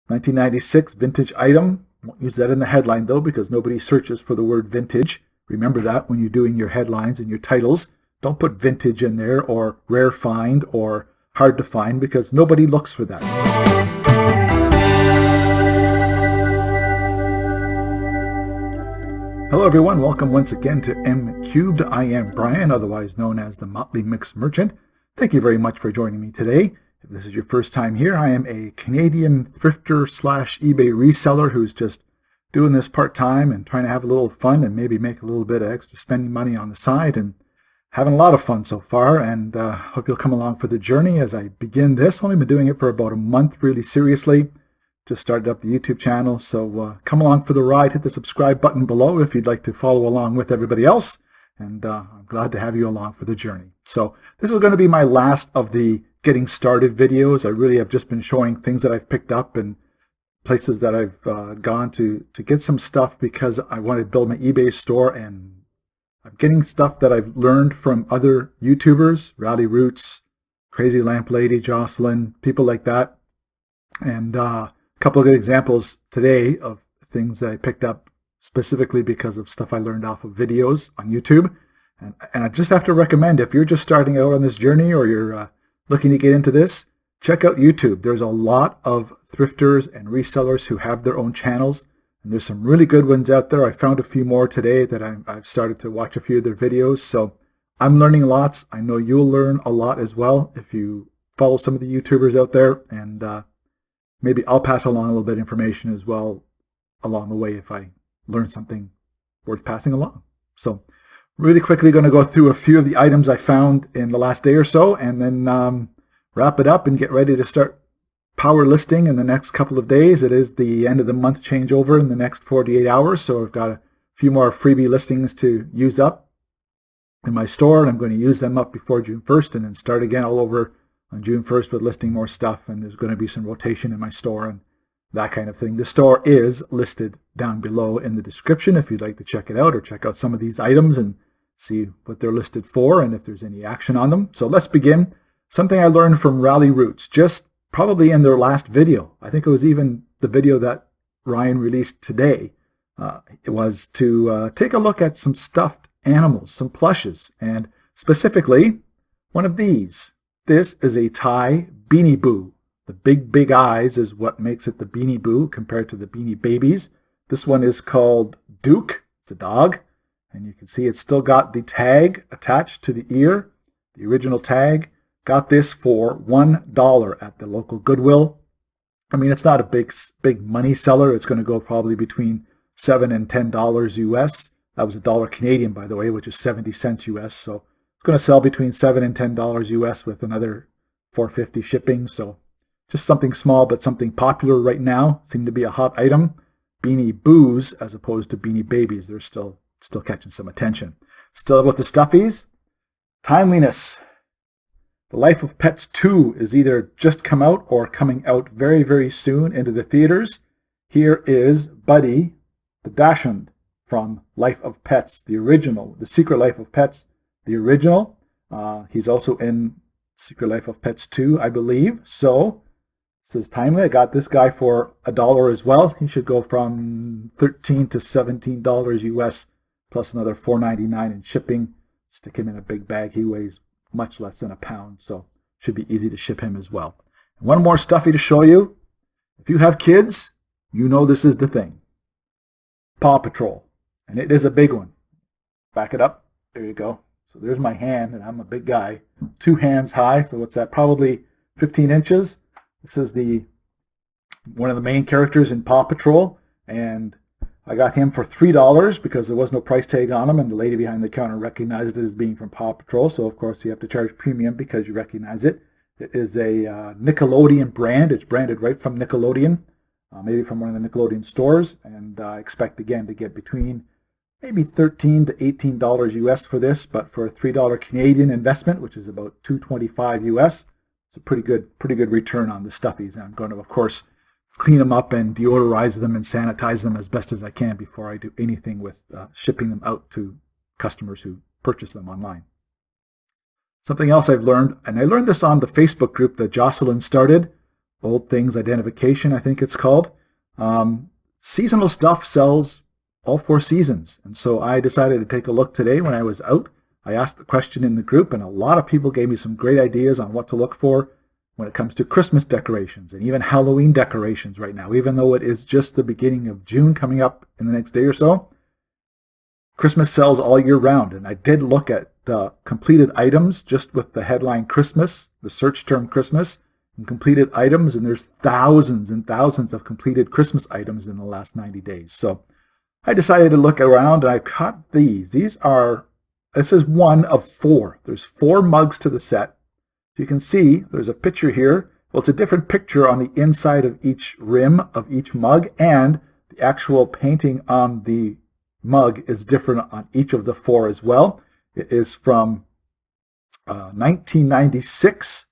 1996 vintage item. Won't use that in the headline though, because nobody searches for the word vintage. Remember that when you're doing your headlines and your titles. Don't put vintage in there, or rare find, or hard to find, because nobody looks for that. Hello everyone, welcome once again to M Cubed. I am Brian, otherwise known as the Motley Mix Merchant. Thank you very much for joining me today. If this is your first time here, I am a Canadian thrifter / eBay reseller who's just doing this part-time and trying to have a little fun and maybe make a little bit of extra spending money on the side, and having a lot of fun so far, and hope you'll come along for the journey as I begin this. Only been doing it for about a month really seriously. Just started up the YouTube channel, so come along for the ride. Hit the subscribe button below if you'd like to follow along with everybody else, and I'm glad to have you along for the journey. So this is going to be my last of the getting started videos. I really have just been showing things that I've picked up and places that I've gone to get some stuff, because I want to build my eBay store, and I'm getting stuff that I've learned from other YouTubers, Rowdy Roots, Crazy Lamp Lady, Jocelyn, people like that. And a couple of good examples today of things that I picked up specifically because of stuff I learned off of videos on YouTube. And I just have to recommend, if you're just starting out on this journey, or you're looking to get into this, check out YouTube. There's a lot of thrifters and resellers who have their own channels, and there's some really good ones out there. I found a few more today that I've started to watch a few of their videos, so I'm learning lots. I know you'll learn a lot as well if you follow some of the YouTubers out there, and maybe I'll pass along a little bit of information as well along the way if I learn something worth passing along. So really quickly going to go through a few of the items I found in the last day or so, and then wrap it up and get ready to start power listing in the next couple of days. It is the end of the month changeover in the next 48 hours, so I've got a few more freebie listings to use up in my store, and I'm going to use them up before June 1st and then start again all over on June 1st with listing more stuff, and there's going to be some rotation in my store and that kind of thing. The store is listed down below in the description if you'd like to check it out, or check out some of these items and see what they're listed for and if there's any action on them. So let's begin. Something I learned from Rowdy Roots, just probably in their last video. I think it was even the video that Ryan released today. It was to take a look at some stuffed animals, some plushes, and specifically one of these. This is a Thai Beanie Boo. The big eyes is what makes it the Beanie Boo compared to the Beanie Babies. This one is called Duke. It's a dog, and you can see it's still got the tag attached to the ear, the original tag. Got this for $1 at the local Goodwill. I mean, it's not a big money seller. It's going to go probably between $7 and $10 US. That was $1 Canadian, by the way, which is 70 cents US. So it's going to sell between $7 and $10 US with another $4.50 shipping. So just something small, but something popular right now. Seem to be a hot item. Beanie Boos as opposed to Beanie Babies. They're still catching some attention. Still with the stuffies. Timeliness. The Life of Pets 2 is either just come out or coming out very, very soon into the theaters. Here is Buddy, the Dachshund from Life of Pets, the original, The Secret Life of Pets, the original. He's also in Secret Life of Pets 2, I believe. So this is timely. I got this guy for $1 as well. He should go from $13 to $17 US, plus another $4.99 in shipping. Stick him in a big bag. He weighs much less than a pound, so should be easy to ship him as well. And one more stuffy to show you. If you have kids, you know this is the thing. Paw Patrol. And it is a big one. Back it up. There you go. So there's my hand, and I'm a big guy. 2 hands high, so what's that? Probably 15 inches. This is one of the main characters in Paw Patrol, and I got him for $3 because there was no price tag on him, and the lady behind the counter recognized it as being from Paw Patrol. So, of course, you have to charge premium because you recognize it. It is a Nickelodeon brand. It's branded right from Nickelodeon, maybe from one of the Nickelodeon stores. And I expect, again, to get between maybe $13 to $18 US for this, but for a $3 Canadian investment, which is about $2.25 US, it's a pretty good return on the stuffies. And I'm going to, of course, clean them up and deodorize them and sanitize them as best as I can before I do anything with shipping them out to customers who purchase them online. Something else I've learned, and I learned this on the Facebook group that Jocelyn started, Old Things Identification, I think it's called. Seasonal stuff sells all 4 seasons. And so I decided to take a look today when I was out. I asked the question in the group, and a lot of people gave me some great ideas on what to look for when it comes to Christmas decorations and even Halloween decorations right now. Even though it is just the beginning of June coming up in the next day or so, Christmas sells all year round. And I did look at completed items just with the headline Christmas, the search term Christmas, and completed items, and there's thousands and thousands of completed Christmas items in the last 90 days. So I decided to look around, and I caught these. This is one of 4. There's 4 mugs to the set. You can see there's a picture here. Well, it's a different picture on the inside of each rim of each mug, and the actual painting on the mug is different on each of the 4 as well. It is from 1996.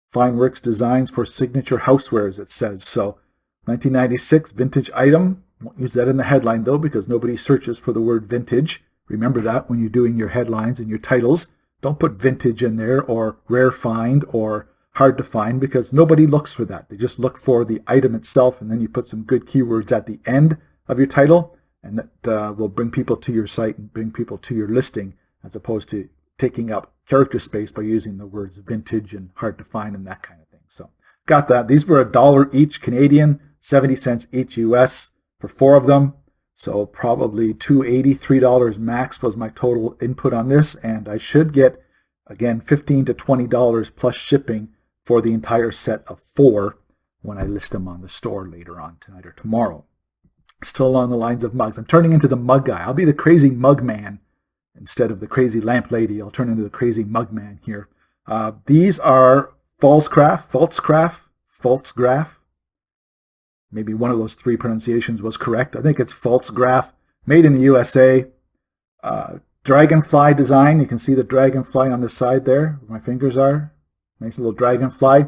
Fine Works Designs for Signature Housewares, it says. So 1996 vintage item. Won't use that in the headline though, because nobody searches for the word vintage. Remember that when you're doing your headlines and your titles. Don't put vintage in there, or rare find, or hard to find, because nobody looks for that. They just look for the item itself, and then you put some good keywords at the end of your title, and that will bring people to your site and bring people to your listing, as opposed to taking up character space by using the words vintage and hard to find and that kind of thing. So got that. These were $1 each Canadian, 70 cents each US for 4 of them. So probably $2.80, $3 max was my total input on this, and I should get, again, $15 to $20 plus shipping for the entire set of 4 when I list them on the store later on tonight or tomorrow. Still along the lines of mugs. I'm turning into the mug guy. I'll be the crazy mug man instead of the crazy lamp lady. I'll turn into the crazy mug man here. These are Falsgraf. Maybe one of those 3 pronunciations was correct. I think it's Falsgraf, made in the USA. Dragonfly design. You can see the dragonfly on the side there, where my fingers are. Nice little dragonfly.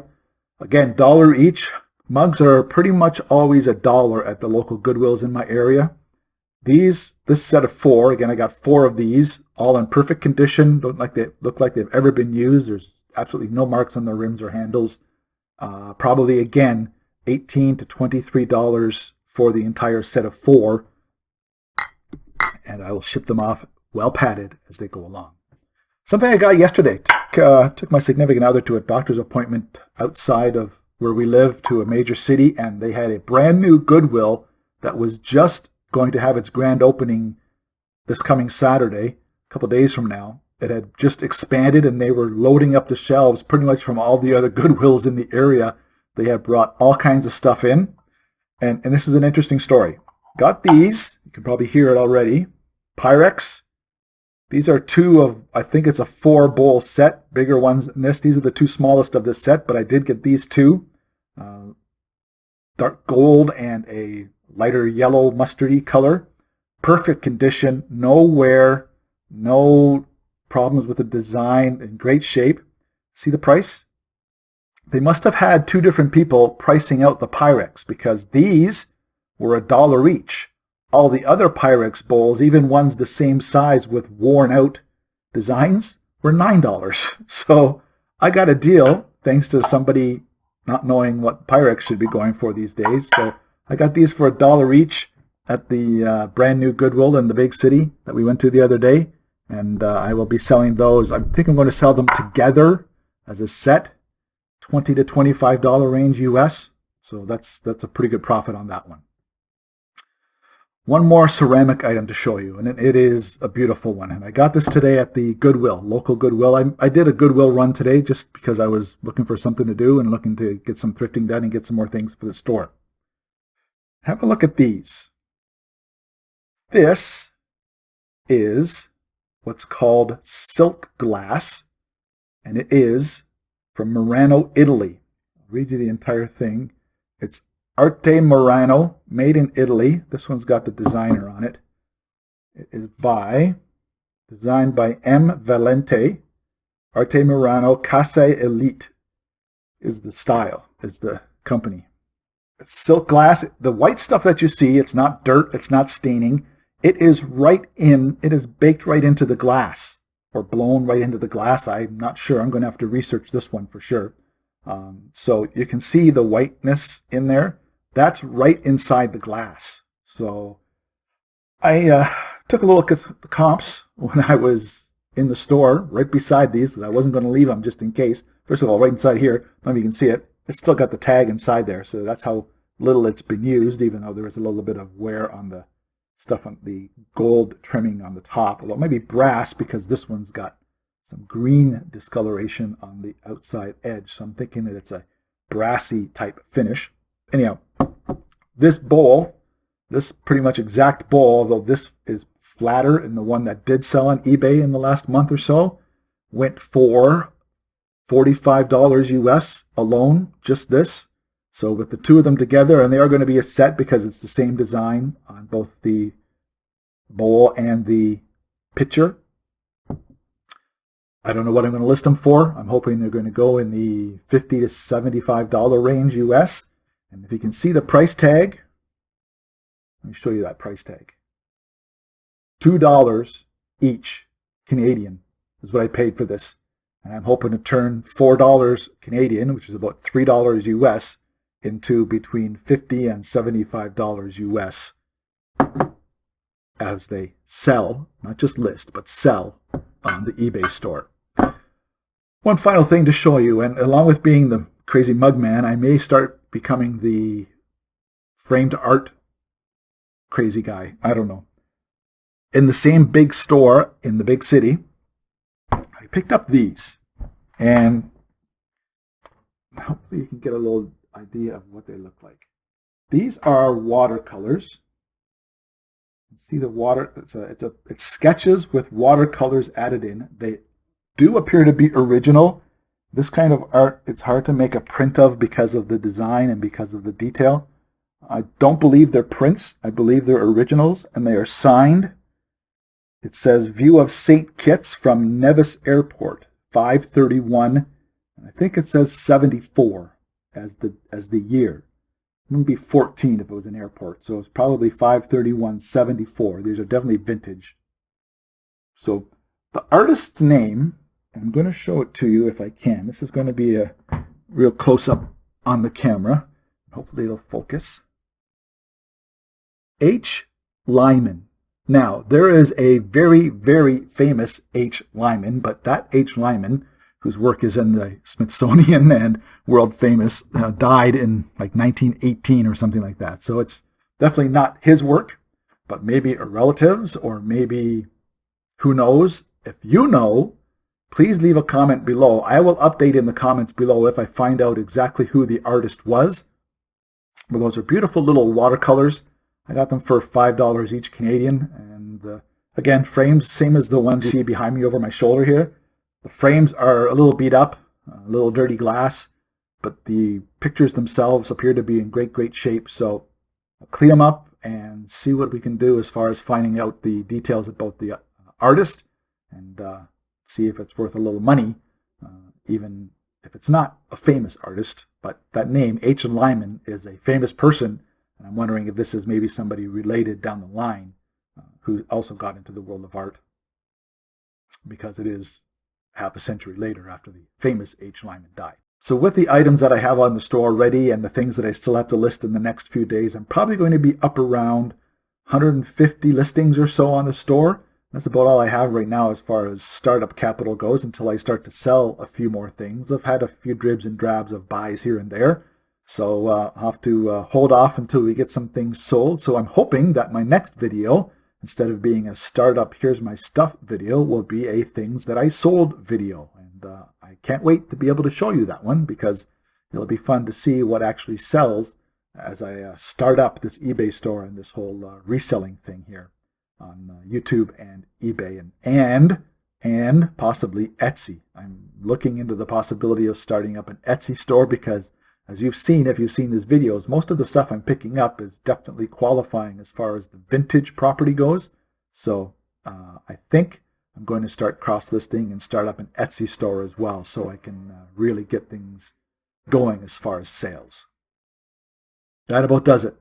Again, $1 each. Mugs are pretty much always $1 at the local Goodwills in my area. This set of 4, again, I got 4 of these, all in perfect condition. Look like they've ever been used. There's absolutely no marks on the rims or handles. Probably, again, $18 to $23 for the entire set of 4. And I will ship them off well padded as they go along. Something I got yesterday. Took my significant other to a doctor's appointment outside of where we live to a major city, and they had a brand new Goodwill that was just going to have its grand opening this coming Saturday, a couple days from now. It had just expanded, and they were loading up the shelves pretty much from all the other Goodwills in the area. They had brought all kinds of stuff in, and this is an interesting story. Got these. You can probably hear it already. Pyrex. These are 2 of, I think it's a 4-bowl set, bigger ones than this. These are the 2 smallest of this set, but I did get these 2. Dark gold and a lighter yellow mustardy color. Perfect condition, no wear, no problems with the design, in great shape. See the price? They must have had 2 different people pricing out the Pyrex, because these were $1 each. All the other Pyrex bowls, even ones the same size with worn out designs, were $9. So I got a deal thanks to somebody not knowing what Pyrex should be going for these days. So I got these for $1 each at the brand new Goodwill in the big city that we went to the other day. And I will be selling those. I think I'm going to sell them together as a set, $20 to $25 range US. So that's a pretty good profit on that one. One more ceramic item to show you, and it is a beautiful one. And I got this today at the Goodwill, local Goodwill. I did a Goodwill run today just because I was looking for something to do and looking to get some thrifting done and get some more things for the store. Have a look at these. This is what's called silk glass, and it is from Murano, Italy. I'll read you the entire thing. It's Arte Murano, made in Italy. This one's got the designer on it. It is designed by M. Valente. Arte Murano Casa Elite is the style, is the company. It's silk glass. The white stuff that you see, it's not dirt, it's not staining. It is baked right into the glass, or blown right into the glass. I'm not sure. I'm going to have to research this one for sure. So you can see the whiteness in there. That's right inside the glass. So I took a look at the comps when I was in the store right beside these, because I wasn't going to leave them just in case. First of all, right inside here, I don't know if you can see it, it's still got the tag inside there, so that's how little it's been used, even though there is a little bit of wear on the stuff on the gold trimming on the top. Although it might be brass, because this one's got some green discoloration on the outside edge, so I'm thinking that it's a brassy type finish. Anyhow, this bowl, this pretty much exact bowl, although this is flatter, and the one that did sell on eBay in the last month or so went for $45 US alone, just this. So with the two of them together, and they are going to be a set because it's the same design on both the bowl and the pitcher. I don't know what I'm going to list them for. I'm hoping they're going to go in the $50 to $75 range US. And if you can see the price tag, let me show you that price tag. $2 each Canadian is what I paid for this. And I'm hoping to turn $4 Canadian, which is about $3 US, into between $50 and $75 US as they sell, not just list, but sell on the eBay store. One final thing to show you, and along with being the crazy mug man, I may start becoming the framed art crazy guy. I don't know. In the same big store in the big city, I picked up these, and hopefully you can get a little idea of what they look like. These are watercolors. You see the water, it's sketches with watercolors added in. They do appear to be original. This kind of art, it's hard to make a print of because of the design and because of the detail. I don't believe they're prints. I believe they're originals, and they are signed. It says View of St. Kitts from Nevis Airport, 5/31. And I think it says 74 as the year. It would be 14 if it was an airport. So it's probably 5/31/74. These are definitely vintage. So the artist's name, I'm going to show it to you if I can. This is going to be a real close-up on the camera. Hopefully it'll focus. H. Lyman. Now, there is a very, very famous H. Lyman, but that H. Lyman, whose work is in the Smithsonian and world famous, died in like 1918 or something like that. So it's definitely not his work, but maybe a relative's, or maybe, who knows. If you know, please leave a comment below. I will update in the comments below if I find out exactly who the artist was. But those are beautiful little watercolors. I got them for $5 each Canadian. And again, frames, same as the ones you see behind me over my shoulder here. The frames are a little beat up, a little dirty glass, but the pictures themselves appear to be in great, great shape. So I'll clean them up and see what we can do as far as finding out the details about the artist, and see if it's worth a little money, even if it's not a famous artist. But that name, H. Lyman, is a famous person, and I'm wondering if this is maybe somebody related down the line who also got into the world of art, because it is half a century later after the famous H. Lyman died. So with the items that I have on the store ready and the things that I still have to list in the next few days, I'm probably going to be up around 150 listings or so on the store. That's about all I have right now as far as startup capital goes until I start to sell a few more things. I've had a few dribs and drabs of buys here and there, so I'll have to hold off until we get some things sold. So I'm hoping that my next video, instead of being a startup here's my stuff video, will be a things that I sold video. And I can't wait to be able to show you that one, because it'll be fun to see what actually sells as I start up this eBay store and this whole reselling thing here on YouTube and eBay and possibly Etsy. I'm looking into the possibility of starting up an Etsy store, because as you've seen, if you've seen these videos, most of the stuff I'm picking up is definitely qualifying as far as the vintage property goes. So I think I'm going to start cross-listing and start up an Etsy store as well, so I can really get things going as far as sales. That about does it.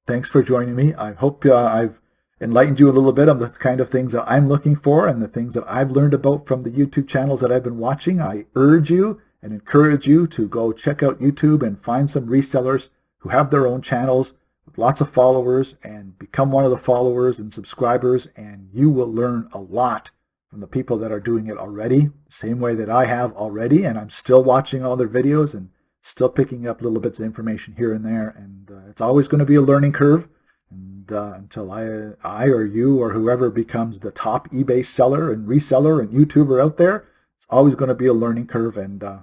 Thanks for joining me. I hope I've enlightened you a little bit on the kind of things that I'm looking for and the things that I've learned about from the YouTube channels that I've been watching. I urge you, and encourage you to go check out YouTube and find some resellers who have their own channels with lots of followers, and become one of the followers and subscribers, and you will learn a lot from the people that are doing it already, the same way that I have already, and I'm still watching all their videos and still picking up little bits of information here and there, and it's always going to be a learning curve, and until I or you or whoever becomes the top eBay seller and reseller and YouTuber out there, it's always going to be a learning curve, and I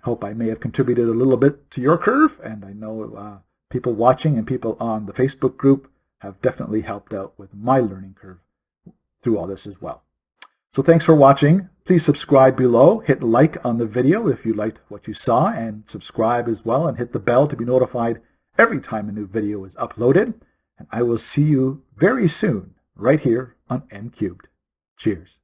hope I may have contributed a little bit to your curve, and I know people watching and people on the Facebook group have definitely helped out with my learning curve through all this as well. So thanks for watching. Please subscribe below, hit like on the video if you liked what you saw, and subscribe as well, and hit the bell to be notified every time a new video is uploaded. And I will see you very soon right here on M Cubed. Cheers.